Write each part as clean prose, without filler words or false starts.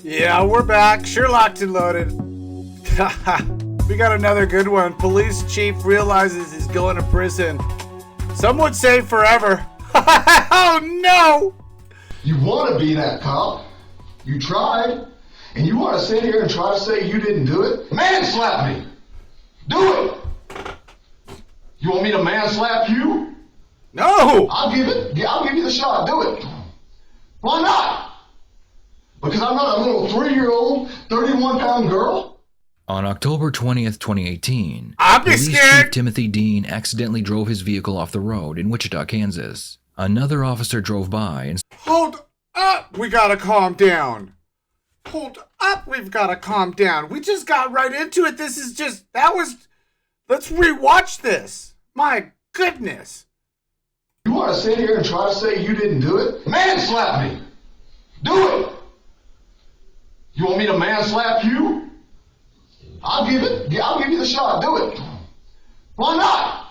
Yeah, we're back. Sure locked and loaded. We got another good one. Police chief realizes he's going to prison. Some would say forever. Oh no! You want to be that cop. You tried. And you want to sit here and try to say you didn't do it? Man slap me! Do it! You want me to man slap you? No! I'll give you the shot. Do it. Why not? Because I'm not a little 3-year-old, 31-pound girl? On October 20th, 2018, I'm Police scared. Chief Timothy Dean accidentally drove his vehicle off the road in Wichita, Kansas. Another officer drove by and... Hold up! We gotta calm down. Hold up! We've gotta calm down. We just got right into it. This is just... Let's rewatch this. My goodness. You want to sit here and try to say you didn't do it? Man slap me! Do it! You want me to man slap you? I'll give you the shot. Do it. Why not?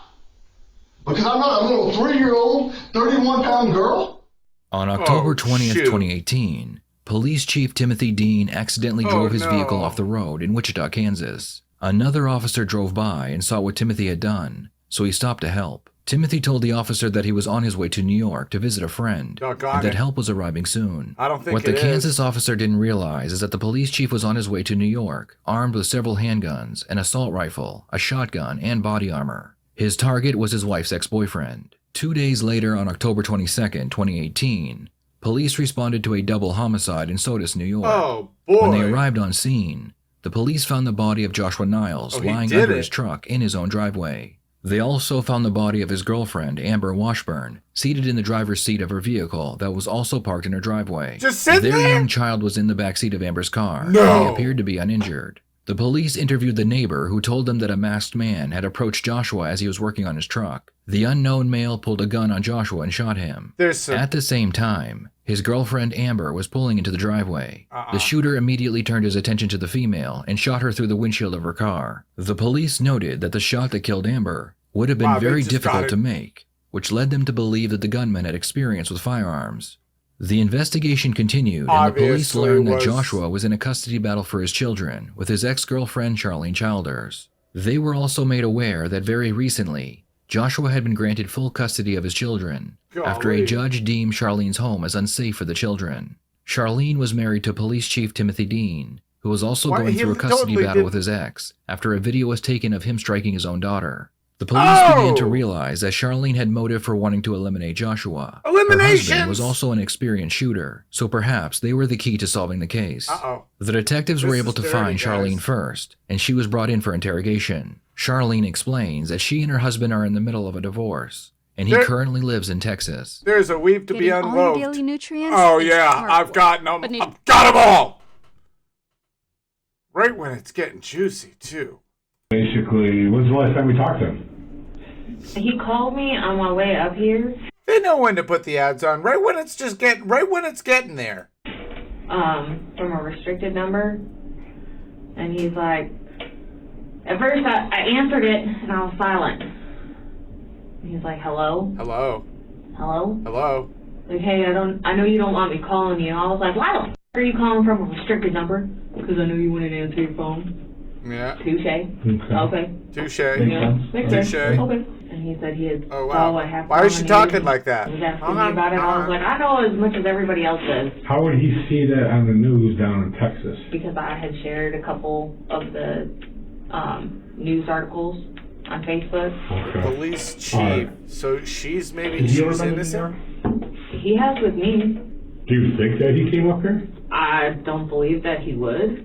Because I'm not a little 3-year-old, 31-pound girl? On October 20th, 2018, Police Chief Timothy Dean accidentally drove his vehicle off the road in Wichita, Kansas. Another officer drove by and saw what Timothy had done, so he stopped to help. Timothy told the officer that he was on his way to New York to visit a friend, and that help was arriving soon. What the Kansas officer didn't realize is that the police chief was on his way to New York, armed with several handguns, an assault rifle, a shotgun, and body armor. His target was his wife's ex-boyfriend. 2 days later, on October 22nd, 2018, police responded to a double homicide in Sodus, New York. Oh, boy. When they arrived on scene, the police found the body of Joshua Niles lying under his truck in his own driveway. They also found the body of his girlfriend, Amber Washburn, seated in the driver's seat of her vehicle that was also parked in her driveway. Their young child was in the backseat of Amber's car. And he appeared to be uninjured. The police interviewed the neighbor, who told them that a masked man had approached Joshua as he was working on his truck. The unknown male pulled a gun on Joshua and shot him. At the same time, his girlfriend Amber was pulling into the driveway. The shooter immediately turned his attention to the female and shot her through the windshield of her car. The police noted that the shot that killed Amber would have been very difficult to make, which led them to believe that the gunman had experience with firearms. The investigation continued, and the police learned that Joshua was in a custody battle for his children with his ex-girlfriend Charlene Childers. They were also made aware that very recently, Joshua had been granted full custody of his children after a judge deemed Charlene's home as unsafe for the children. Charlene was married to Police Chief Timothy Dean, who was also going through a custody battle with his ex after a video was taken of him striking his own daughter. The police began to realize that Charlene had motive for wanting to eliminate Joshua. Her husband was also an experienced shooter, so perhaps they were the key to solving the case. The detectives were able to find Charlene first, and she was brought in for interrogation. Charlene explains that she and her husband are in the middle of a divorce, and he currently lives in Texas. There's a weave to be unloaded. Daily nutrients, oh yeah, I've got them. I've got them all. Right when it's getting juicy too. Basically, when's the last time we talked to him? He called me on my way up here. They know when to put the ads on. Right when it's getting there. From a restricted number, and he's like, at first I answered it and I was silent. He's like, hello? Hello? Hello? Hello? Like, hey, I know you don't want me calling you. I was like, why the f*** are you calling from a restricted number? Because I know you wouldn't answer your phone. Yeah. Touche. Okay. Touche. Touche. Okay. And he said he had saw what happened. Why is she talking like that? He was asking me about it. I was like, I know as much as everybody else does. How would he see that on the news down in Texas? Because I had shared a couple of the news articles on Facebook. Okay. Police chief. So she's innocent? He has with me. Do you think that he came up here? I don't believe that he would.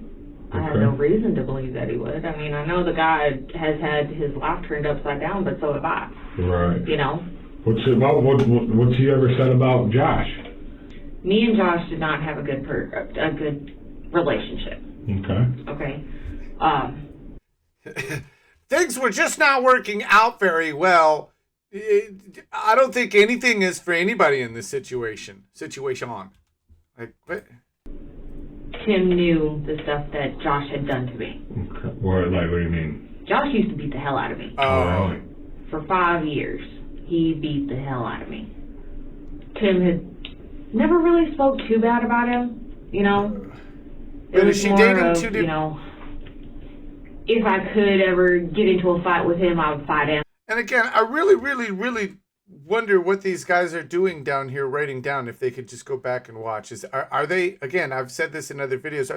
I have no reason to believe that he would. I mean, I know the guy has had his life turned upside down, but so have I. Right. You know? What's he ever said about Josh? Me and Josh did not have a good relationship. Okay. Okay. Things were just not working out very well. I don't think anything is for anybody in this situation. Like, what? Tim knew the stuff that Josh had done to me. Okay. What do you mean? Josh used to beat the hell out of me. Oh, really? For 5 years, he beat the hell out of me. Tim had never really spoke too bad about him, you know. But is she dating of, two different? You know, if I could ever get into a fight with him, I would fight him. And again, I really, really, really wonder what these guys are doing down here, writing down. If they could just go back and watch, are they? Again, I've said this in other videos.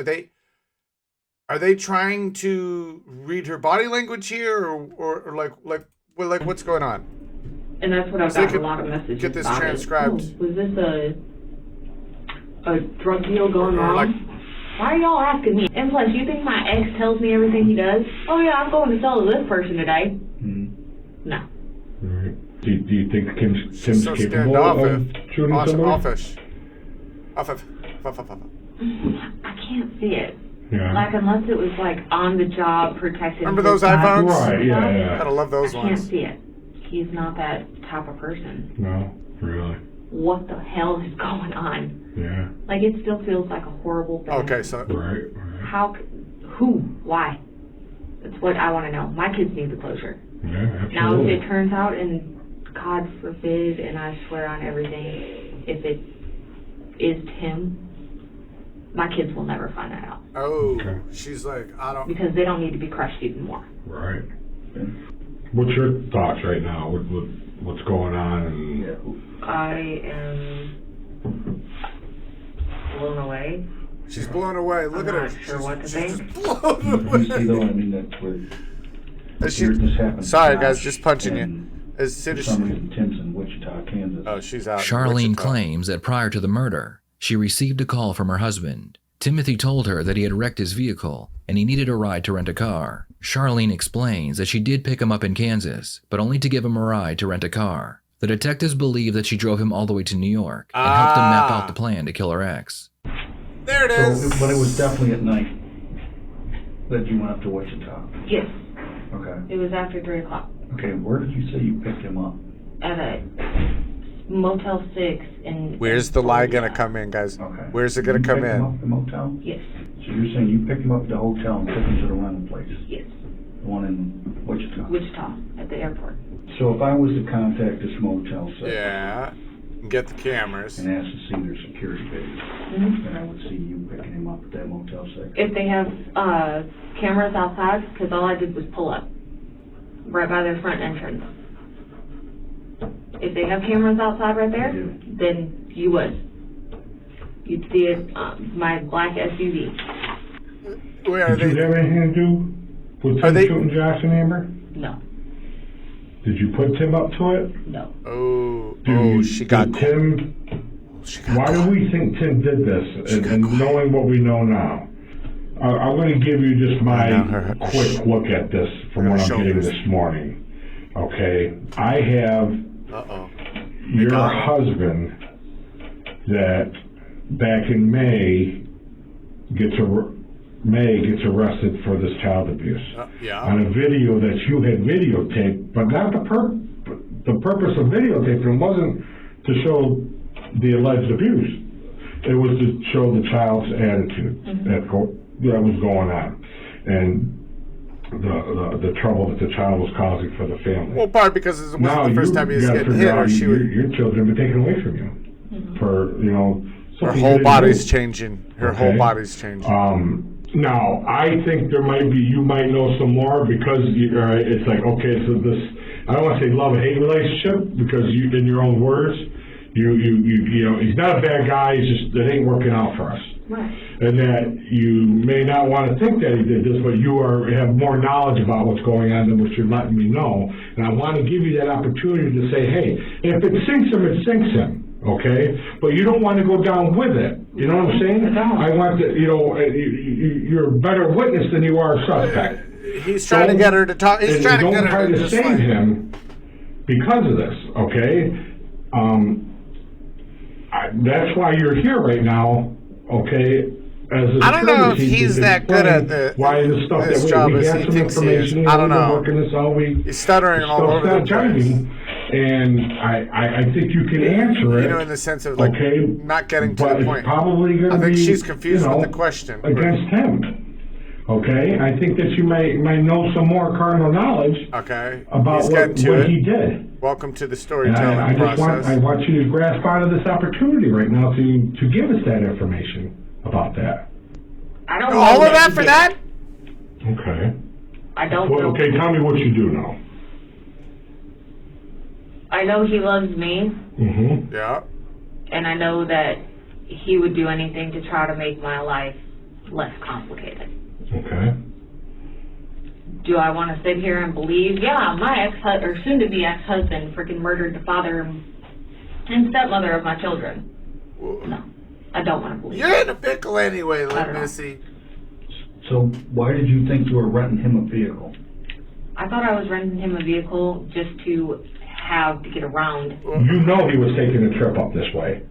Are they trying to read her body language here, or like what's going on? And that's what I've So they gotten a could lot of messages get this about transcribed. Oh, was this a drug deal going Or wrong? like- Why are y'all asking me? And plus, you think my ex tells me everything he does? Oh yeah, I'm going to sell to this person today. Mm-hmm. No. All right. Do you think Tim's So capable of shooting somebody? Offish. Off. I can't see it. Yeah. Like, unless it was like on the job protecting. Remember his those time. iPhones? Right, yeah. Gotta love those I ones. can't see it. He's not that type of person. No, really. What the hell is going on? Yeah. Like, it still feels like a horrible thing. Okay, so Right. How? Who? Why? That's what I want to know. My kids need the closure. Yeah, absolutely. Now, if it turns out, and God forbid, and I swear on everything, if it is Tim, my kids will never find that out. Okay. She's like, I don't. Because they don't need to be crushed even more. Right. What's your thoughts right now? What's going on? And I am blown away. She's blown away. Look at her. not sure what to She's think. just blown away. You see, though, I mean, that's where Is she- this happened. Sorry, guys, just punching you. and As soon For as some reason, Tim's in Wichita, Kansas. oh, she's out. in Charlene Wichita. claims that prior to the murder, she received a call from her husband. Timothy told her that he had wrecked his vehicle and he needed a ride to rent a car. Charlene explains that she did pick him up in Kansas, but only to give him a ride to rent a car. The detectives believe that she drove him all the way to New York and helped him map out the plan to kill her ex. There it So, is. but it was definitely at night that you went up to Wichita. Yes, Okay. it was after 3 o'clock Okay, where did you say you picked him up? at a Motel 6 in. Where's the lie gonna come in, guys? Okay. Where's it gonna You come picked him in? up at the motel? Yes, So you're saying you picked him up at the hotel and took him to the rental place? yes, The one in Wichita? Wichita at the airport. So if I was to contact this motel separately Yeah. Get the cameras. and ask to see their security video, Mhm. then I would see you picking him up at that motel 6. If they have cameras outside, because all I did was pull up right by their front entrance. If they have cameras outside right there, They do. then you would. You'd see it, my black SUV. Where are did you they? have anything to do with Are Tim they- shooting Josh and Amber? No, Did you put Tim up to it? no. She got. Did Tim. She got Why caught. do we think Tim did this? And knowing what we know now, I'm going to give you just my Now her- quick look at this from her what I'm getting shoulders. this morning. Okay, I have Uh-oh. your got him. husband that back in May gets arrested for this child abuse Yeah. on a video that you had videotaped, but not the purpose of videotaping wasn't to show the alleged abuse. It was to show the child's attitude that was going on and the trouble that the child was causing for the family. Well, part because it wasn't the first time he was gotta getting figure hit, or out she would. your children have been taken away from you for Her something whole you didn't body's do. changing. Her Okay. whole body's changing. Now, I think you might know some more because it's like, okay, so this, I don't want to say love-hate relationship because you, in your own words, you know, he's not a bad guy, it's just, it ain't working out for us. Right. And that you may not want to think that he did this, but you have more knowledge about what's going on than what you're letting me know. And I want to give you that opportunity to say, hey, if it sinks him, it sinks him. Okay, but you don't want to go down with it. You know what I'm saying? I don't. I want to, you're a better witness than you are a suspect. He's trying to get her to talk. He's And trying to don't get try her to to just save like. him because of this. Okay, that's why you're here right now. Okay. As a I don't know if courtesy he's to that good explain at why the stuff his that job we as got he some thinks he is. information. I don't We've been know. working this all week. He's stuttering all over the place. And I think you can answer it. You know, in the sense of like okay, not getting to but the point. It's probably going to I be. think she's confused you know, with the question. against him. Okay, I think that you might know some more cardinal knowledge Okay. about He's getting to what it. he did. Welcome to the And storytelling I process. want you to grasp onto this opportunity right now to give us that information about that. I don't know. All of that for that? Okay. I don't Well, know. okay, tell me what you do know. I know he loves me, Mm-hmm. Yeah. and I know that he would do anything to try to make my life less complicated. Okay. Do I want to sit here and believe, yeah, my or soon-to-be ex-husband freaking murdered the father and stepmother of my children? No, I don't want to believe You're in a pickle anyway, I don't know. Missy. So why did you think you were renting him a vehicle? I thought I was renting him a vehicle just to have to get around. You know he was taking a trip up this way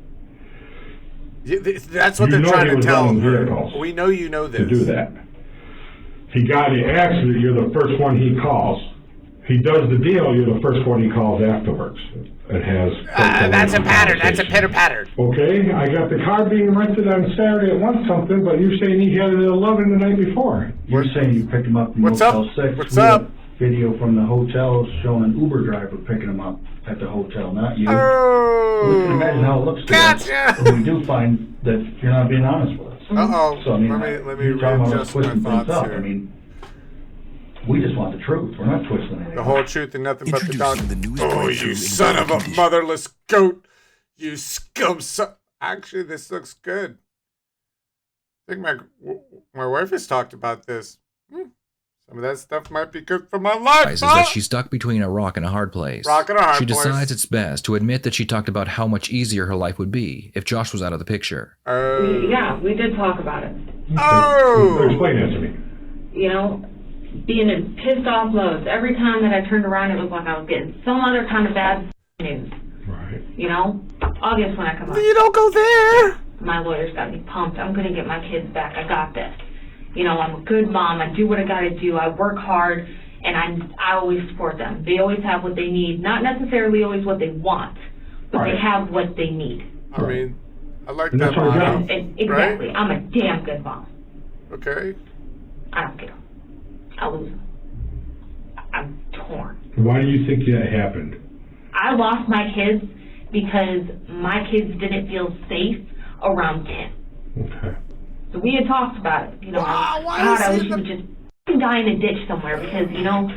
That's what You they're know trying he to was tell running her. vehicles We know you know this. to do that. He got in an accident, you're the first one he calls. He does the deal, you're the first one he calls afterwards. It has... That's a pattern. That's a pitter pattern. Okay, I got the car being rented on Saturday at 1 something, but you're saying he had it at 11 the night before. You're saying you picked him up from What's Motel up? 6. What's We have up? video from the hotel showing an Uber driver picking him up at the hotel, not you. We can imagine how it looks to us. Gotcha. But we do find that you're not being honest with us. Uh-oh. So, I mean, let me you're talking about us readjust my twisting things thoughts up. here. I mean, we just want the truth. We're not twisting anything. The whole truth and nothing but the dog. Introducing the newest Oh, breakthrough you in son of a condition. motherless goat. You scum son. Actually, this looks good. I think my wife has talked about this. Some of that stuff might be good for my life. Is that she's stuck between a rock and a hard place. Rock and a hard She place. decides it's best to admit that she talked about how much easier her life would be if Josh was out of the picture. Yeah, we did talk about it. Oh! Explain that to me. You know, being in pissed off modes. Every time that I turned around, it was like I was getting some other kind of bad news. Right. You know, August when I come up, You don't go there. my lawyer's got me pumped. I'm gonna get my kids back. I got this. You know, I'm a good mom. I do what I gotta do. I work hard, and I always support them. They always have what they need. Not necessarily always what they want, but Right. they have what they need. I mean, I like And that that's our motto. job. And exactly, I'm a damn good mom. Okay. I don't care. I lose them. I'm torn. Why do you think that happened? I lost my kids because my kids didn't feel safe around Tim. Okay. So we had talked about it. You know, Wow, why God, is I he wish he the- would just f***ing die in a ditch somewhere because, you know,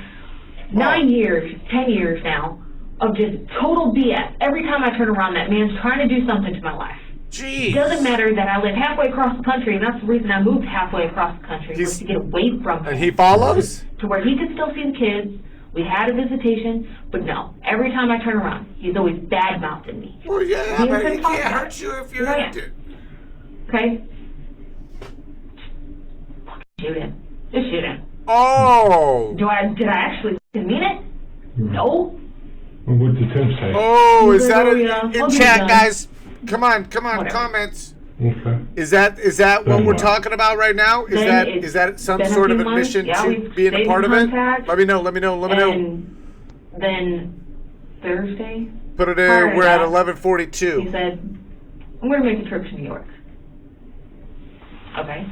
9 years, 10 years now of just total BS. Every time I turn around, that man's trying to do something to my life. Jeez. It doesn't matter that I live halfway across the country, and that's the reason I moved halfway across the country, was to get away from him. And he follows? To where he could still see the kids. We had a visitation, but no. Every time I turn around, he's always bad-mouthing me. Well, yeah, He but has he been can't talking. hurt you if you're Yeah. into it. Okay? Shoot him. Just shoot him. Oh. Did I actually mean it? No. Well, what did Tim say? Oh, is that Yeah, in we'll be chat, done. guys? Come on, Whatever. comments. Okay. Is that what Then we're what? talking about right now? Then Is that some been a sort of few months. admission Yeah, to we've being a stayed part in of it? contact. Let me know. And then Thursday, Put it prior in. to We're at that, 11:42. he said, I'm going to make a trip to New York. Okay.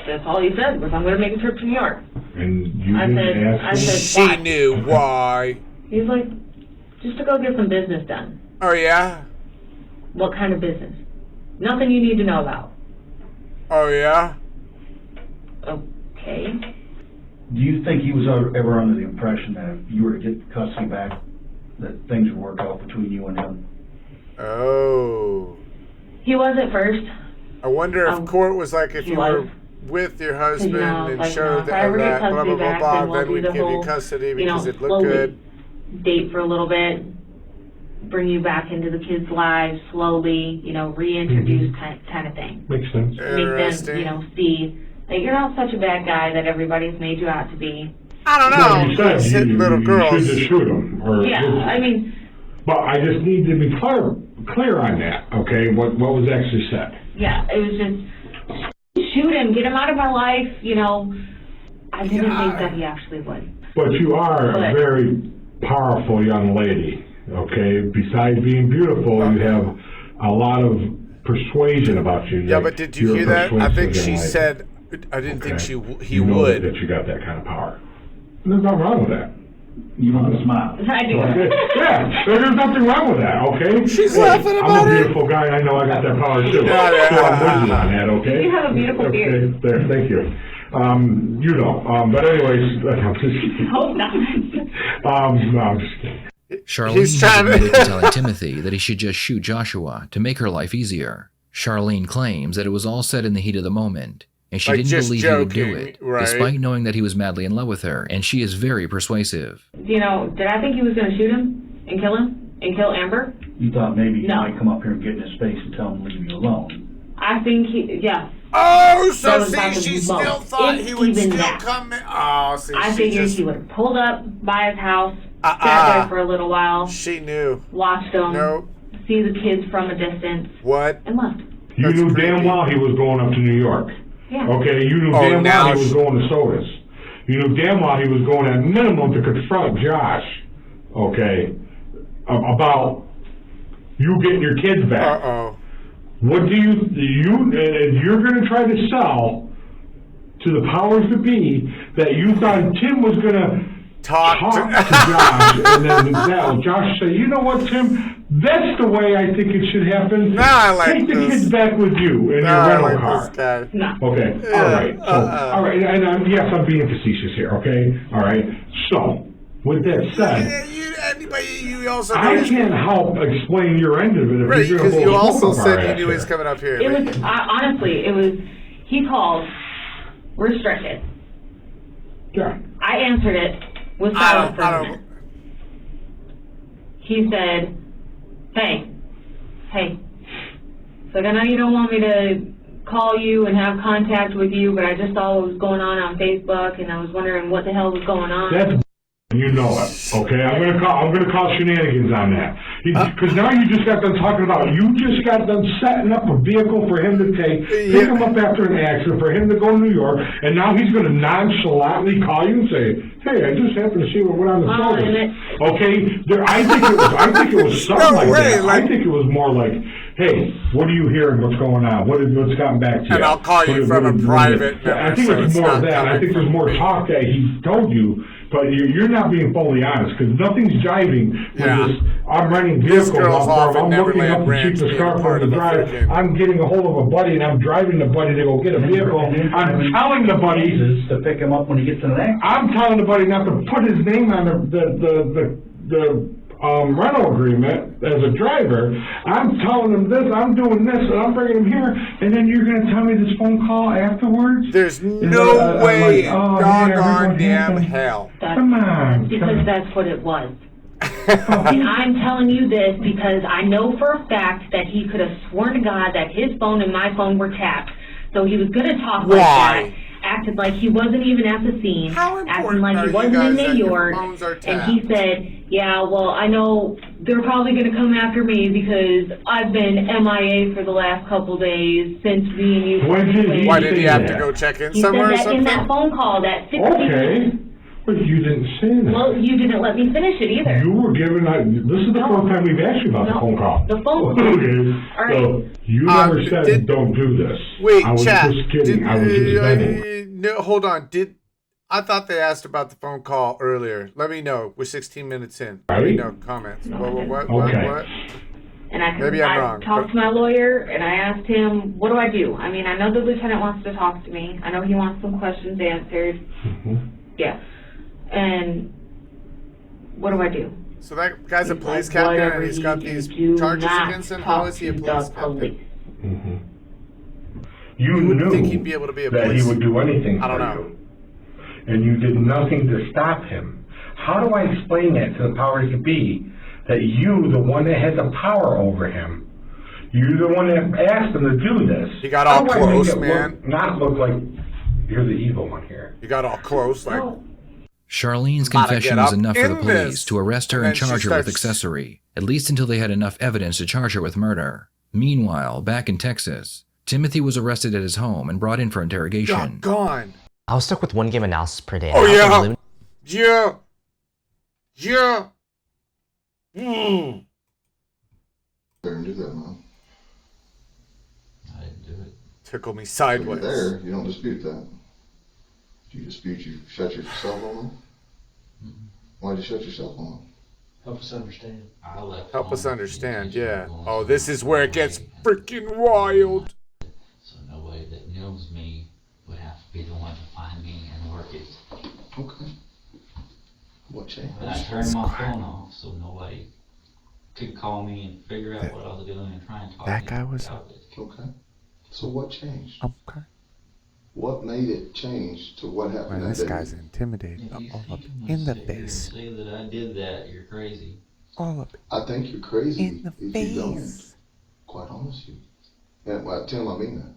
That's all he said, was I'm going to make a trip to New York. And you I didn't said- ask I him? said- She why? knew why. He's like, just to go get some business done. Oh yeah. What kind of business? Nothing you need to know about. Oh yeah. Okay. Do you think he was ever under the impression that if you were to get custody back, that things would work out between you and him? Oh. He was at first. I wonder if court was like if he you were was. with your husband You know, and like, showed if I ever get that blah custody blah blah back, blah, then we'll then do we'd the give you whole, custody you know, because it looked slowly good. date for a little bit, bring you back into the kids' lives slowly, you know, reintroduce kind of thing. Makes sense. Make them, Interesting. you know, see that you're not such a bad guy that everybody's made you out to be. I don't Well, know. you said He's you, hitting little you girls. should just shoot him. Or Yeah, I mean, But I just need to be clear on that, okay? What was actually said. yeah, it was just shoot him, get him out of my life, you know. I didn't think that he actually would. But you are a But- very powerful young lady, okay? Besides being beautiful, you have a lot of persuasion about you. Yeah, Like, but did you you're hear that? I persuasive think young she lady. said. I didn't think Okay. he You know would. that you got that kind of power. There's nothing wrong with that. You don't smile. I do. Okay. Yeah, there's nothing wrong with that, okay? She's laughing about I'm a it. beautiful guy, I know I got that power too. Yeah. So I'm with you on that, okay? You have a beautiful okay, beard. there, thank you. You know, but anyways, I'm just kidding. Hope not. No, I'm just kidding. Charlene He's trying to- admitted to telling Timothy that he should just shoot Joshua to make her life easier. Charlene claims that it was all said in the heat of the moment, and she Like, didn't just believe he would do joking, it, right? despite knowing that he was madly in love with her, and she is very persuasive. You know, did I think he was going to shoot him and kill Amber? You thought maybe he No. might come up here and get in his face and tell him to leave you alone. I think yeah. Oh, That so was about see, to she be still both. thought If he would even still that. come in. Oh, see, I she figured just, he would have pulled up by his house, sat there for a little while, she knew. watched him, Nope. see the kids from a distance, What? and left. You That's knew creepy. damn well he was going up to New York. Yeah. Okay, you knew Oh, damn now well he was she- going to Sodas. You knew damn well he was going at minimum to confront Josh, okay, about you getting your kids back. Uh-oh. What do you're going to try to sell to the powers that be that you thought Tim was going to Talk talk to- to Josh, and then now Josh say, you know what, Tim, that's the way I think it should happen. Nah, I like Take the this. kids back with you in No, your I rental like car. this guy. No. Okay, all right, so, all right, and yes, I'm being facetious here, okay, all right, so, with that said, You also I knew can't help explain your end of it if right, you're going because to you blow also smoke up our said you ass knew he was here. coming up here. It was, honestly, it was, he called, restricted. Yeah. I answered it with I silence don't, for a I minute. don't, He said, hey. So I know you don't want me to call you and have contact with you, but I just saw what was going on Facebook, and I was wondering what the hell was going on. That's you know it, okay? I'm gonna call shenanigans on that. Because now you just got done talking about, you just got done setting up a vehicle for him to pick him up after an accident, for him to go to New York, and now he's gonna nonchalantly call you and say, hey, I just happened to see what went on the service. Okay? I think it was something No like way, that. like- I think it was more like, hey, what are you hearing? What's going on? What's gotten back to you? And I'll call you from a private number, I think so it's it's more not of that. I coming think there's from more me. talk that he told you, but you're not being fully honest, because nothing's jiving with Yeah. this. I'm renting This vehicles girl's off off at I'm looking Neverland up the Ranch cheapest being car for part him of to a drive. freaking- I'm getting a hold of a buddy, and I'm driving the buddy to go get a vehicle. I'm telling the buddy, To pick him up when he gets in an accident. I'm telling the buddy not to put his name on the rental agreement as a driver. I'm telling him this, I'm doing this, and I'm bringing him here, and then you're going to tell me this phone call afterwards? There's Is no that, way, like, oh, yeah, doggone everyone damn happened. hell. Come on. Because that's what it was. And I'm telling you this because I know for a fact that he could have sworn to God that his phone and my phone were tapped. So he was going to talk like Why? that, acted like he wasn't even at the scene, How acting important like are he you wasn't in guys New that your York. phones are And he tapped? said, yeah, well, I know they're probably going to come after me because I've been MIA for the last couple days since me and you. When did he Why did he say have that? to go check in He somewhere or said that in that something? phone call, that 60 Okay, but you didn't say that. Well, you didn't let me finish it either. You were given, this is the No. first time we've asked you about the No. phone call. The phone- Okay, All right. so you never said, did- don't do this. Wait, I was chat. just kidding, I was just betting. No, hold on. I thought they asked about the phone call earlier. Let me know. We're 16 minutes in. Let me Right? know. Comments. No, What? Okay. And Maybe I'm wrong, talked but- to my lawyer, and I asked him, what do I do? I mean, I know the lieutenant wants to talk to me. I know he wants some questions answered. Mhm. Yeah. And what do I do? So that guy's a He's police like, captain whatever and he's you got can these do, charges not against him? How talk is he a to police the captain? police. Mhm. You You would knew think he'd be able to be a that police- he would do anything I don't for know. you. And you did nothing to stop him. How do I explain that to the powers that be? That you, the one that had the power over him, you're the one that asked him to do this. He got all How do I make close, it man. not look like you're the evil one here. You got all close, like, No. Charlene's Gotta confession get was up enough for the in police this. to arrest her And and then she charge her with starts- accessory, at least until they had enough evidence to charge her with murder. Meanwhile, back in Texas, Timothy was arrested at his home and brought in for interrogation. gone. I was stuck with one game analysis per day. Oh, I yeah. also eliminated Yeah. There and do that, man. I didn't do it. Tickle me So you're sideways. there, you don't dispute that. Do you dispute you shut your cell phone off? Why'd you shut yourself on? Help us understand. I left Help us home understand, thinking yeah. she was going Oh, this is where it gets somewhere freaking wild. So nobody that knows me would have to be the one to find me and work it. Okay. What changed? And I turned my phone off so nobody could call me and figure out what I was doing and try and talk That me guy was- out of it. Okay. So what changed? Okay. What made it change to what happened Man, that this day? guy's intimidating. If you All up want in to the sit here and face. say that I did that, you're crazy. All up I think you're crazy in the if you don't. face. Quite honestly. Yeah, well, Tim, I mean that.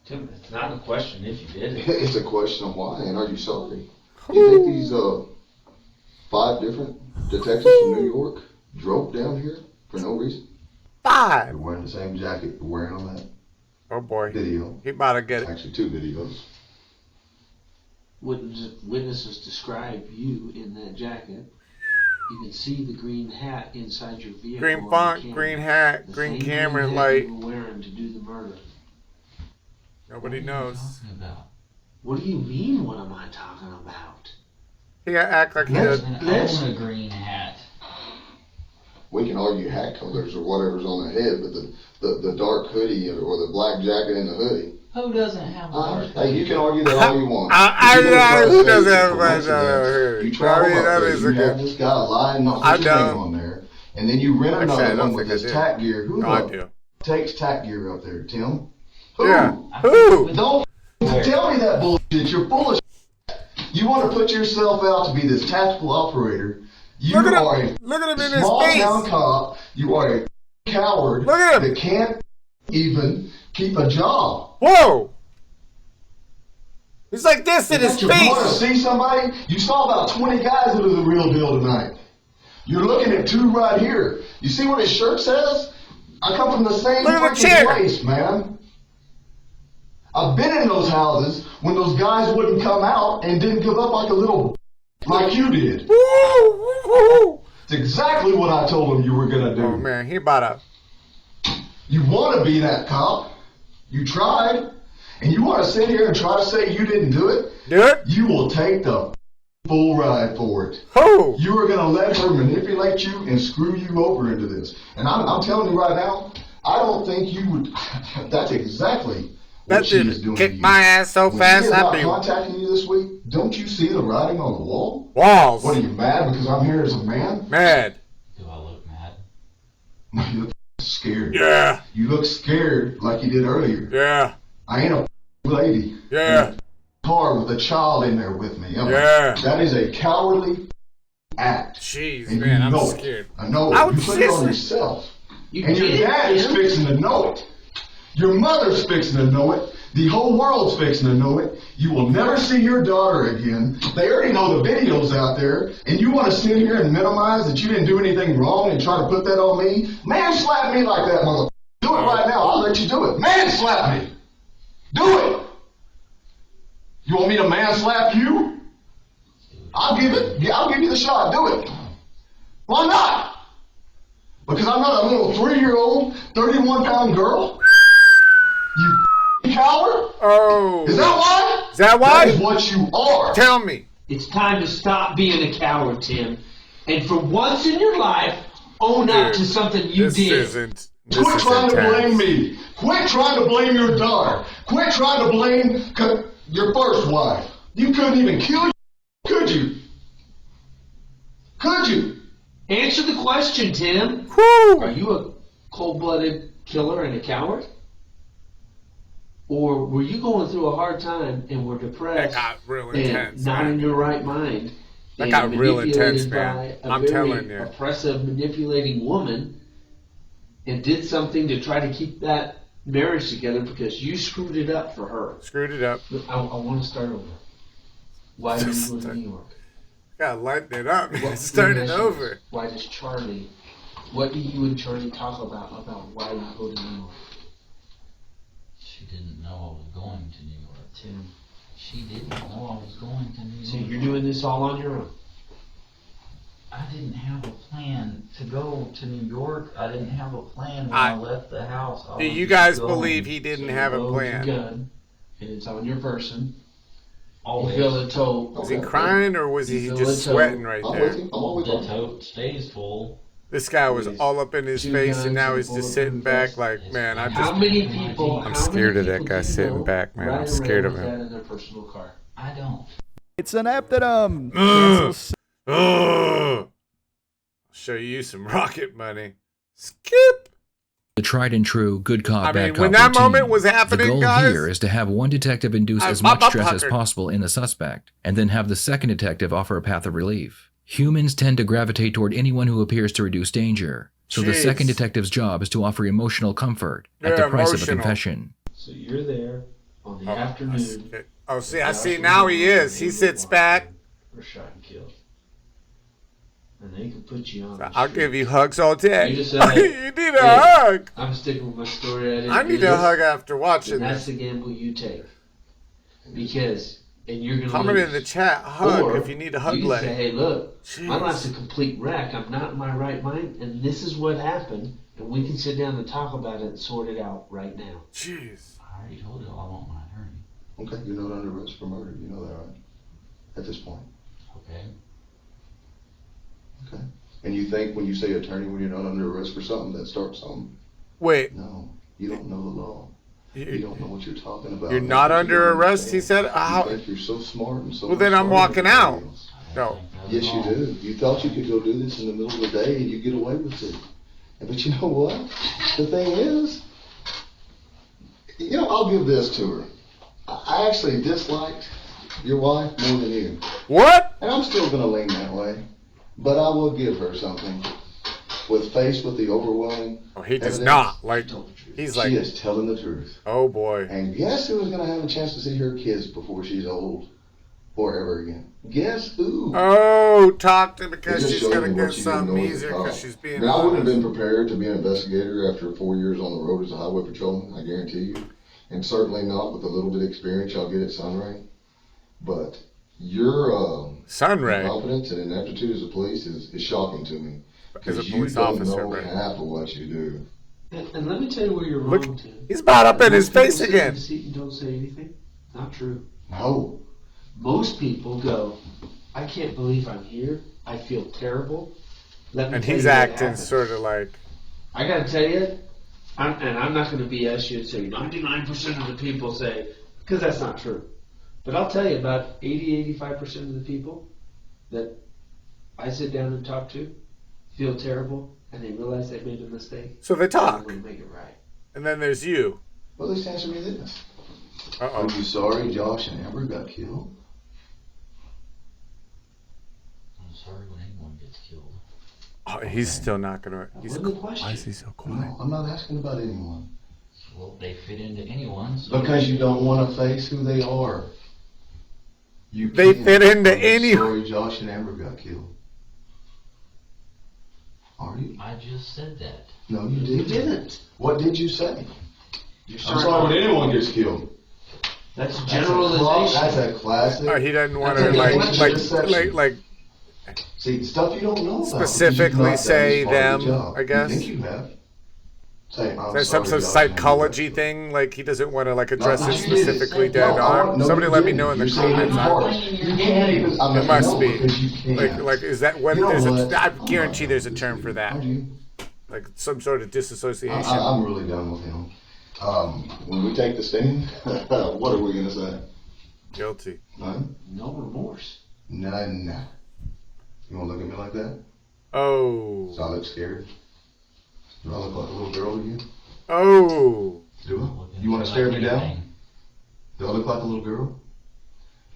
Tim, it's not a question if you did it. It's a question of why, and are you sorry? You think these 5 different detectives from New York drove down here for no reason? 5. You're wearing the same jacket you're wearing on that Oh boy. video. He about to get it. Actually, 2 videos. Witnesses describe you in that jacket. You can see the green hat inside your vehicle. Green on the font, camera. green hat, The green same camera green hat light. you were wearing to do the murder. Nobody What are you knows. talking about? What do you mean? What am I talking about? He gotta act like he Let's- does. I own a green hat. We can argue hat colors or whatever's on the head, but the dark hoodie or the black jacket and the hoodie. Who doesn't have a dark Hey, you can argue that all you want. I- If you wanna try to who say doesn't it's a have a black coincidence, jacket? You travel I mean, up that there, is you a have good- this guy lying, not I put your name don't. on there, and then you rent Actually, I another don't one with think I this do. tack gear. Who No, I do. takes tack gear up there, Tim? Who? Yeah. I Who? think Don't tell me that bullshit. You're full of shit. You want to put yourself out to be this tactical operator. You Look at are him. Look at him a in his small town face. cop. You are a coward Look at him. that can't even keep a job. Whoa. He's like this in his You want to face. see somebody? You saw about 20 guys that are the real deal tonight. You're looking at 2 right here. You see what his shirt says? I come from the same Look at the freaking chair. place, man. I've been in those houses when those guys wouldn't come out and didn't give up like a little like you did. Woo, woo, woo. It's exactly what I told them you were going to do. Oh man, he about to. You want to be that cop. You tried. And you want to sit here and try to say you didn't do it? Do it? You will take the full ride for it. Who? You are going to let her manipulate you and screw you over into this. And I'm telling you right now, I don't think you would. That's exactly what That she is dude doing. kicked to you. my ass so When fast, she is I'd not be contacting you this week, don't you see the writing on the wall? walls. What are you mad because I'm here as a man? Mad. Do I look mad? No, you look scared. Yeah. You look scared like you did earlier. Yeah. I ain't a lady. Yeah. In a car with a child in there with me. Yeah. That is a cowardly act. Jeez, And man, you I'm know it. scared. I know it. I You would put it on just- yourself. You And your did it, dad is Tim. fixing to know it. Your mother's fixing to know it. The whole world's fixing to know it. You will never see your daughter again. They already know the videos out there. And you want to sit here and minimize that you didn't do anything wrong and try to put that on me? Man slap me like that, motherfucker. Do it right now. I'll let you do it. Man slap me. Do it. You want me to man slap you? I'll give it. Yeah, I'll give you the shot. Do it. Why not? Because I'm not a little 3-year-old, 31-pound girl? You coward? Oh. Is that why? Is that why? That is what you are. Tell me. It's time to stop being a coward, Tim. And for once in your life, own up Dude, to something you this did. isn't. This Quit is trying to intense. blame me. Quit trying to blame your daughter. Quit trying to blame your first wife. You couldn't even kill you, could you? Could you? Answer the question, Tim. Whew. Are you a cold-blooded killer and a coward? Or were you going through a hard time and were That depressed got real and intense. not man. in your right mind? That and got real intense, manipulated man. by a I'm very telling you. oppressive, manipulating woman, and did something to try to keep that marriage together because you screwed it up for her. Screwed it up. Look, I want to start over. Why did you go to New York? Gotta lighten it up, man. What- Start let me it ask you over. this. Why does Charlie? What do you and Charlie talk about why you go to New York? She didn't know I was going to New York. Tim, She didn't know I was going to New York. so you're doing this all on your own. I didn't have a plan to go to New York. I didn't have a plan when I left the house. I Do was you just guys going. believe he didn't So have a you load your plan? gun, and it's on your person, Always. You feel the toe. Was he crying or was he You feel just the toe. sweating right I'm there? with you. I'm always The on. tote stays full. This guy was Yes. all up in his Two face, guns and now and he's a just bullet sitting proof back vest. like, man, How many people? I'm how scared many of that people guy do you sitting know back, man. I'm ride scared around of with him. that in their personal car? I don't. It's an app that cancels. Ugh. I'll show you some rocket money. Skip. The tried and true good cop, I bad mean, cop when that routine. moment was happening, the goal guys, here is to have one detective induce as I'm much stress as puckered. possible in the suspect, and then have the second detective offer a path of relief. Humans tend to gravitate toward anyone who appears to reduce danger, so the Jeez. second detective's job is to offer emotional comfort at Yeah, the price of a emotional. confession. So you're there on the Oh, afternoon. Oh, see, I see now he is. He sits back. Or shot and killed. And they can put you on. I'll give you hugs all day. You just said, You need a hey, hug. I'm sticking with my story. I need a hug after watching And that's this. the gamble you take. Because, and you're gonna Comment lose. in the chat, hug Or if you need a hug you can leg. say, hey, look, my Jeez. life's a complete wreck. I'm not in my right mind, and this is what happened, and we can sit down and talk about it and sort it out right now. Jeez. I already told you I want my attorney. Okay, you're not under arrest for murder. You know that, right? At this point. Okay. Okay. And you think when you say attorney, when you're not under arrest for something, that starts something? Wait, No, you don't know the law. You you- don't know what you're talking about. you're not You under don't arrest, he understand. said? How? You think you're so smart and so Well, then much I'm smarter walking than out. everybody else. I No. don't think that Yes, at you all. do. You thought you could go do this in the middle of the day and you get away with it. But you know what? The thing is, I'll give this to her. I actually disliked your wife more than you. What? And I'm still going to lean that way. But I will give her something. Faced with the overwhelming Oh, he does evidence, not. Like, she told the truth. he's She like, is telling the truth. oh boy. And guess who is going to have a chance to see her kids before she's old or ever again? Guess who? Oh, talk to because It just she's shows gonna me get what you something didn't know as a easier cop. because she's being Now, I wouldn't have honest. been prepared to be an investigator after 4 years on the road as a highway patrolman, I guarantee you. And certainly not with the little bit of experience y'all get at Sunray. But your Sunray. confidence and ineptitude as a police is shocking to me. As a Because you police don't officer, know right? half of what you do. And let me tell you where you're Look, wrong, Tim. he's about up in his Most people face sit in again. the seat and don't say anything. Not true. No. Most people go, I can't believe I'm here. I feel terrible. Let me And tell he's you what acting happened." sort of like, I gotta tell you, I'm not gonna BS you and say 99% of the people say, because that's not true. But I'll tell you, about 85% of the people that I sit down and talk to feel terrible, and they realize they made a mistake. so they talk. And they make it right. And then there's you. Well, at least answer me this. Uh-oh. Are you sorry Josh and Amber got killed? I'm sorry when anyone gets killed. Oh, he's still not gonna. He's, What was the question? why is he so quiet? No, I'm not asking about anyone. Well, they fit into anyone. So Because you don't want to face who they are. You They can't. fit into Are you any- sorry Josh and Amber got killed? Are you? I just said that. No, you You didn't. didn't. What did you say? You're I'm sorry when anyone gets killed. That's That's generalization. a classic. Oh, he doesn't want to That's a like like See, stuff you don't know about. Specifically You've not done say this part of them, the job. I guess. You think you have. Say, I'm there's some sorry, sort of Josh, psychology Amber got thing. Like he doesn't want to like killed. address No, it you didn't. specifically No, dead on. no, Somebody you let me didn't. know in the You're saying comments. it's harsh. You can't even. I'm It like, must no, be. because you can't. Like is that what? You know There's what? I I'm guarantee not there's a gonna term disagree. for that. Are you? Like some sort of disassociation. I'm really done with him. When we take the stand, what are we gonna say? Guilty. None? No remorse. None. You wanna look at me like that? Oh. So I look scared? Do I look like a little girl to you? Oh. Do I? Looking You wanna like stare me down? anything. Do I look like a little girl?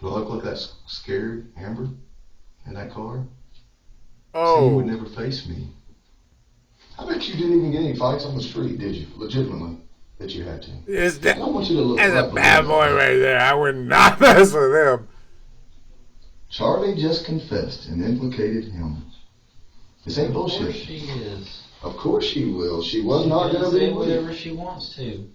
Do I look like that scared Amber in that car? See, you would Oh. never face me. I bet you didn't even get any fights on the street, did you? Legitimately, that you had to. Is I that? don't want you to look That's like a bad little boy girl. right there. I would not mess with him. Charlie just confessed and implicated him. This ain't Of course bullshit. she is. Of course she will. She was She not can gonna say be whatever weak. she wants to.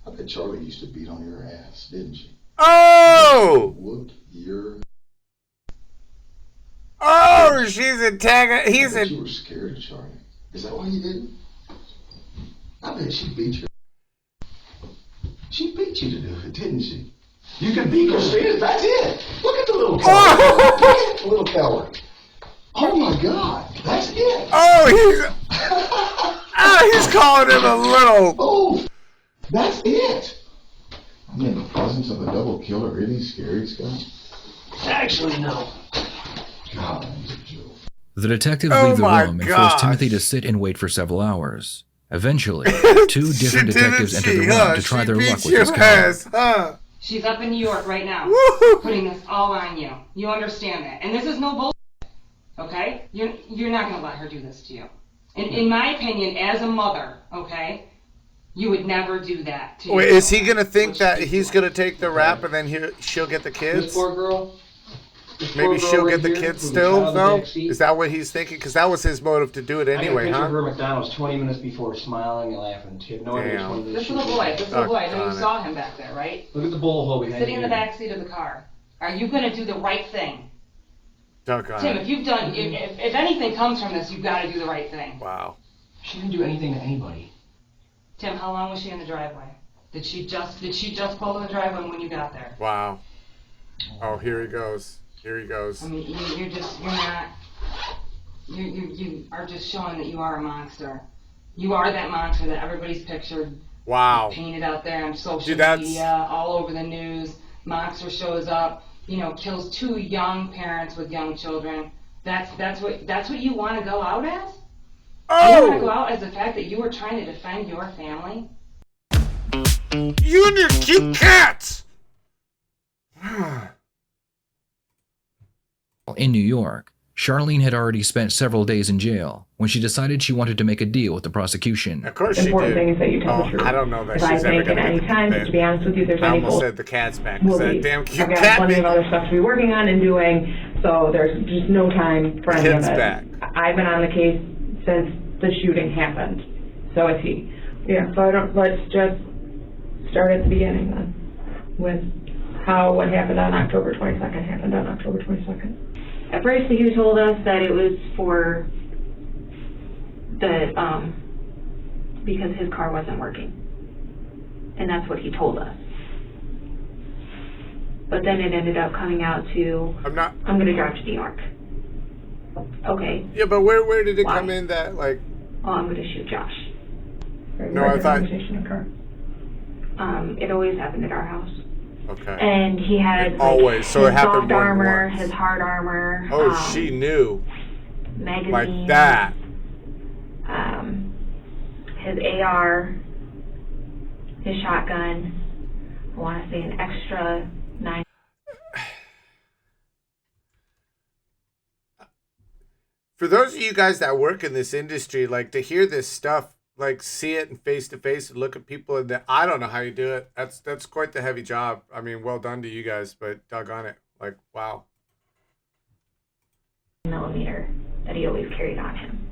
I bet Charlie used to beat on your ass, didn't she? Oh. Whooped your. Oh, she's attacking. He's I bet a. you were scared of Charlie. Is that why you didn't? I bet she beat you. She beat you to do it, didn't she? You can beat Christina. That's it. Look at the little coward. Look at the little coward. Oh my God. That's it. He's calling him a little. Oh, that's it. I'm in the presence of a double killer. Really scary, Scott? Actually, no. God, he's a joke. The detectives leave the room and force Timothy to sit and wait for several hours. Eventually, two different detectives enter the room to try their luck with this case. She's up in New York right now, putting this all on you. You understand that. And this is no bullshit, okay? You're not going to let her do this to you. And in my opinion, as a mother, okay, you would never do that to Wait, is he going to think that he's going to take the rap and then she'll get the kids? This poor girl. Maybe she'll get the kids still, though? Is that what he's thinking? Because that was his motive to do it anyway, I got a picture huh? of her at McDonald's 20 minutes before, smiling and laughing. She had no idea which one of these. This little boy, I know you saw him back there, right? Look at the bull hole behind Sitting in the back seat of the car. Are you going to do the right thing? Tim, if you've done, if anything comes from this, you've got to do the right thing. Wow. She didn't do anything to anybody. Tim, how long was she in the driveway? Did she just pull in the driveway when you got there? Wow. Oh, here he goes. Here he goes. I mean, you are just showing that you are a monster. You are that monster that everybody's pictured. Wow. Painted out there on social media, all over the news. Monster shows up, kills two young parents with young children. That's what you want to go out as? Oh! You want to go out as the fact that you were trying to defend your family? You and your cute cats! In New York, Charlene had already spent several days in jail when she decided she wanted to make a deal with the prosecution. Of course she did. Important thing is that you tell the truth. I don't know that if she's ever going to any time, to be honest with you, there's any almost said the cat's back. We'll That damn cute I've got cat. plenty of other stuff to be working on and doing, so there's just no time for any of Kid's it. back. I've been on the case since the shooting happened. So is he. Yeah, so let's just start at the beginning then, with what happened on October 22nd happened on October 22nd. At first, he told us that it was for because his car wasn't working. And that's what he told us. But then it ended up coming out to, I'm going to drive to New York. Okay. Yeah, but where did it come in that, like... Oh, I'm going to shoot Josh. No, I thought... It always happened at our house. Okay. And he had always, so it happened soft armor, once. his hard armor. Oh, she knew. Magazines. Like that. His AR, his shotgun. I want to say an extra 9. For those of you guys that work in this industry, like to hear this stuff, like see it and face to face and look at people and I don't know how you do it. That's quite the heavy job. I mean, well done to you guys, but doggone it. Like, wow. Millimeter that he always carried on him.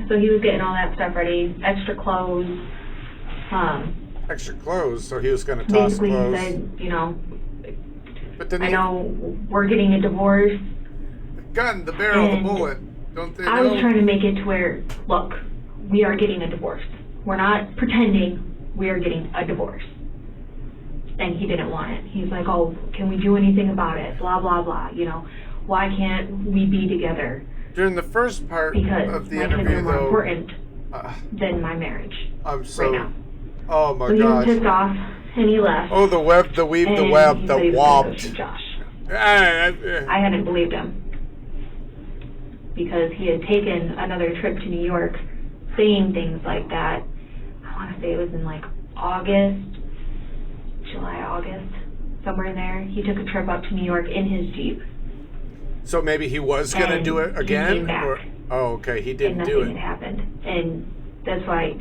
So he was getting all that stuff ready, extra clothes. Extra clothes, so he was going to toss clothes. Basically, he said, but then I know we're getting a divorce. The gun, the barrel, the bullet. Don't they know? I was trying to make it to where, look, we are getting a divorce. We're not pretending, we are getting a divorce. And he didn't want it. He's like, oh, can we do anything about it? Blah, blah, blah. Why can't we be together? During the first part of the interview, kids are more though, important than my marriage. I'm so. Right now. Oh my gosh. gosh. He was pissed off and he left. Oh, the web, the weave, the web, the wobbed. Josh. I hadn't believed him because he had taken another trip to New York, saying things like that. I want to say it was in like July, August, somewhere in there. He took a trip up to New York in his Jeep. So maybe he was going to do it again? He came back. Okay, he didn't do it. And nothing had happened. And that's why,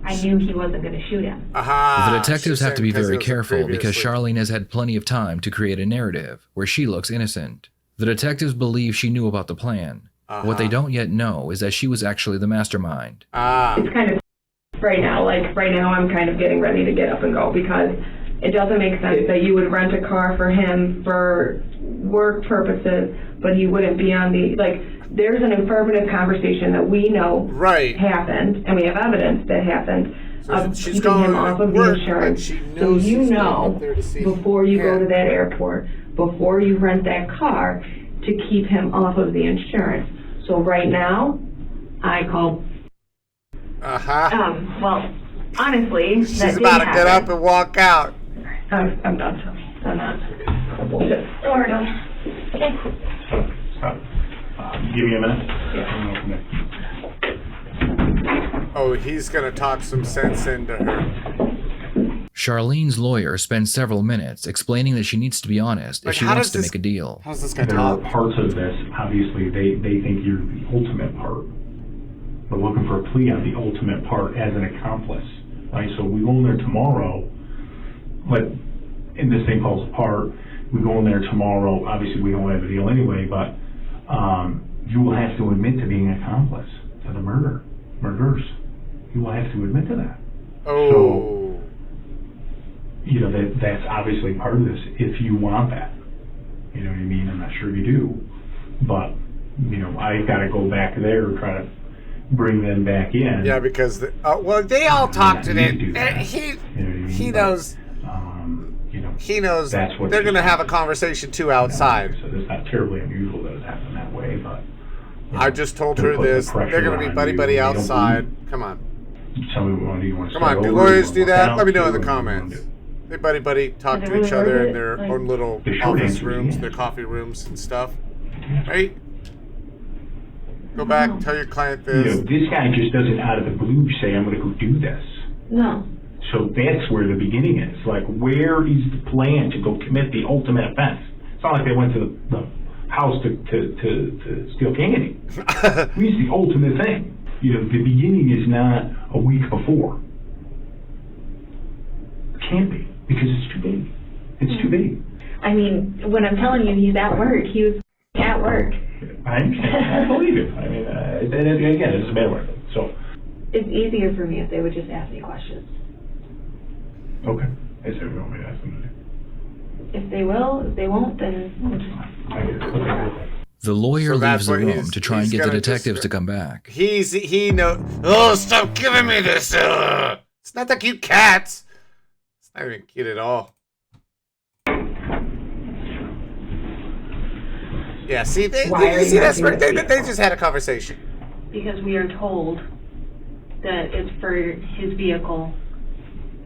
I knew he wasn't going to shoot him. The detectives have to be very careful because Charlene has had plenty of time to create a narrative where she looks innocent. The detectives believe she knew about the plan. What they don't yet know is that she was actually the mastermind. It's kind of right now. Like right now I'm kind of getting ready to get up and go because it doesn't make sense that you would rent a car for him for work purposes, but he wouldn't be on there's an affirmative conversation that we know happened, and we have evidence that happened, of she's keeping going him off of the work, insurance. but she So knows you he's going know, up there to see before you go him. to that airport, before you rent that car, to keep him off of the insurance. So right now, I call. Well, honestly, she's about to get up and walk out. I'm done. I'm not. Bullshit. We're done. Okay. Give me a minute. Oh, he's gonna talk some sense into her. Charlene's lawyer spends several minutes explaining that she needs to be honest if she wants to make a deal. How's this guy There talk? are parts of this, obviously, they think you're the ultimate part. We're looking for a plea on the ultimate part as an accomplice, right? So we go in there tomorrow, but and this thing falls apart. We go in there tomorrow, obviously we don't have a deal anyway, but you will have to admit to being an accomplice to the murders. You will have to admit to that. Oh. So, you know, that's obviously part of this, if you want that. You know what I mean? I'm not sure you do. But, you know, I got to go back there and try to bring them back in. Yeah, because, well, they all talked to it. He knows. You know, he knows that's what they're going to have a conversation too outside. So it's not terribly unusual that it happened that way, but... I just told her this. They're going to be buddy-buddy outside. Come on. Tell me what you want to Come on, do lawyers do that? Let me know in the comments. They buddy-buddy talk to each other in their own little office rooms, their coffee rooms and stuff. Right? Go back, tell your client this. You know, this guy just doesn't out of the blue say, I'm going to go do this. No. So that's where the beginning is. Like, where is the plan to go commit the ultimate offense? It's not like they went to the house to steal candy. It's the ultimate thing. You know, the beginning is not a week before. It can't be, because it's too big. It's too big. I mean, when I'm telling you he's at work, he was at work. I understand. I believe it. I mean, again, it's a bad word. So. It's easier for me if they would just ask me questions. Okay. Is there no way to ask them to do? If they will, if they won't, then we'll just... I get it. Okay. The lawyer leaves the what room to try and get the detectives to come back. He knows. Oh, stop giving me this. It's not the cute cats. It's not even cute at all. Yeah, see, they just had a conversation. Because we are told that it's for his vehicle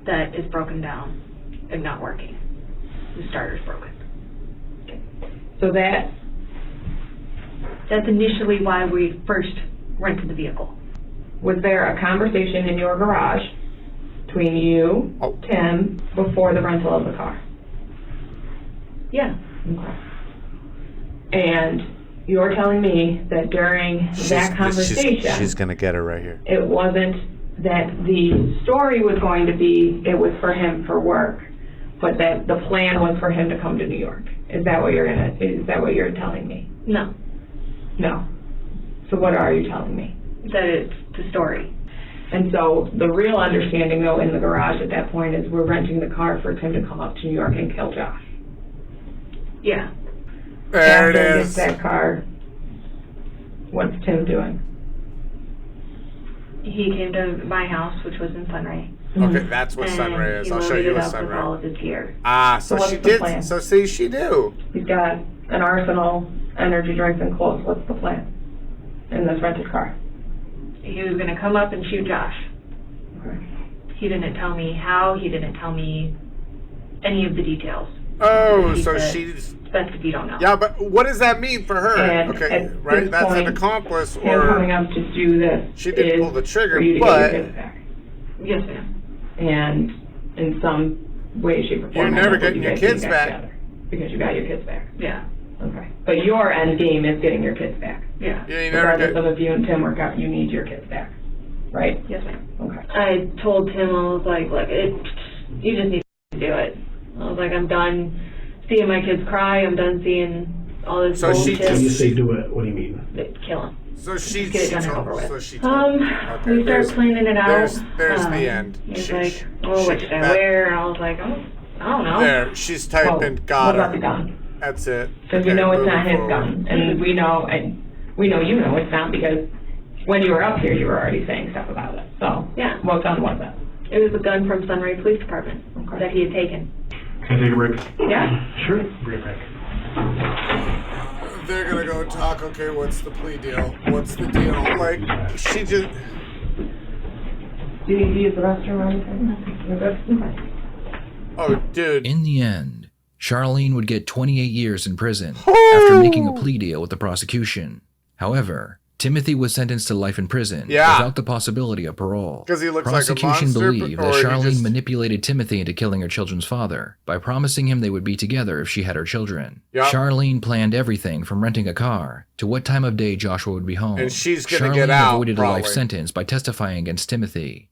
that is broken down and not working. The starter's broken. So that's initially why we first rented the vehicle. Was there a conversation in your garage between you, Tim, before the rental of the car? Yeah. Okay. And you're telling me that during that conversation, she's gonna get her right here. it wasn't that the story was going to be it was for him for work, but that the plan was for him to come to New York. Is that what you're telling me? No. No. So what are you telling me? That it's the story. And so the real understanding, though, in the garage at that point is we're renting the car for Tim to come up to New York and kill Josh. Yeah. There it After he is. gets that car, what's Tim doing? He came to my house, which was in Sunray. Okay, that's what and Sunray is. he I'll show loaded you it what up with Sunray. all of his gear. Ah, so what's she the did. plan? So see, she knew. He's got an arsenal, energy drinks, and clothes. What's the plan in this rented car? He was going to come up and shoot Josh. Okay. He didn't tell me how. He didn't tell me any of the details. Oh, He so said, she's. It's best if you don't know. Yeah, but what does that mean for her? And Okay, at right? this That's an point, accomplice, Him coming or up to do this she didn't is pull the trigger, for you to but get your kids back. Yes, ma'am. And in some way, shape, or form, you're I never know getting you your guys kids get back. together because you got your kids back. Yeah. Okay. But your end game is getting your kids back. Yeah. Yeah, you never Regardless get. of if you and Tim work out, you need your kids back. Right? Yes, ma'am. Okay. I told Tim, I was like, look, you just need to do it. I was like, I'm done seeing my kids cry. I'm done seeing all this So she bullshit. When you say do it, what do you mean? Kill him. So she. Get it done and told- over with. So she. told- okay, We start planning it out. There's the end. He's She- like, oh, what should I that- wear? And I was like, oh, I don't know. There, she's typing. Well, Got what her. about the gun? That's it. Because you Okay, know it's not moving his forward. gun, and we know you know it's not because when you were up here, you were already saying stuff about it. So Yeah. what gun was it? It was a gun from Sunray Police Department that he had taken. Can I take a break? Yeah. Sure. Break. They're gonna go talk, okay, what's the plea deal? What's the deal? Like, she just... Do you need to use the restroom or anything? You're good? Oh, dude. In the end, Charlene would get 28 years in prison after making a plea deal with the prosecution. However, Timothy was sentenced to life in prison without the possibility of parole. Because he looks like a monster. Prosecution believed that Charlene just... manipulated Timothy into killing her children's father by promising him they would be together if she had her children. Yep. Charlene planned everything from renting a car to what time of day Joshua would be home. And she's going to Charlene get out, avoided probably. a life sentence by testifying against Timothy.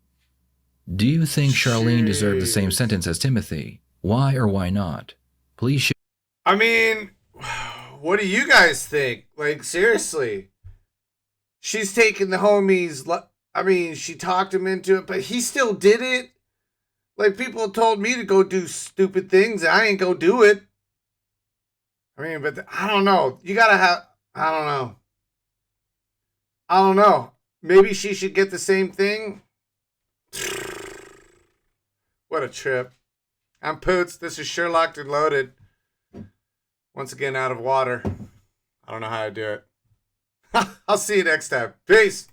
Do you think Charlene deserved the same sentence as Timothy? Why or why not? Please share. I mean, what do you guys think? Like, seriously. She's taking the homies. I mean, she talked him into it, but he still did it. Like, people told me to go do stupid things, and I ain't go do it. I mean, but I don't know. You gotta have, I don't know. Maybe she should get the same thing. What a trip. I'm Poots. This is Sherlocked and Loaded. Once again, out of water. I don't know how to do it. I'll see you next time. Peace.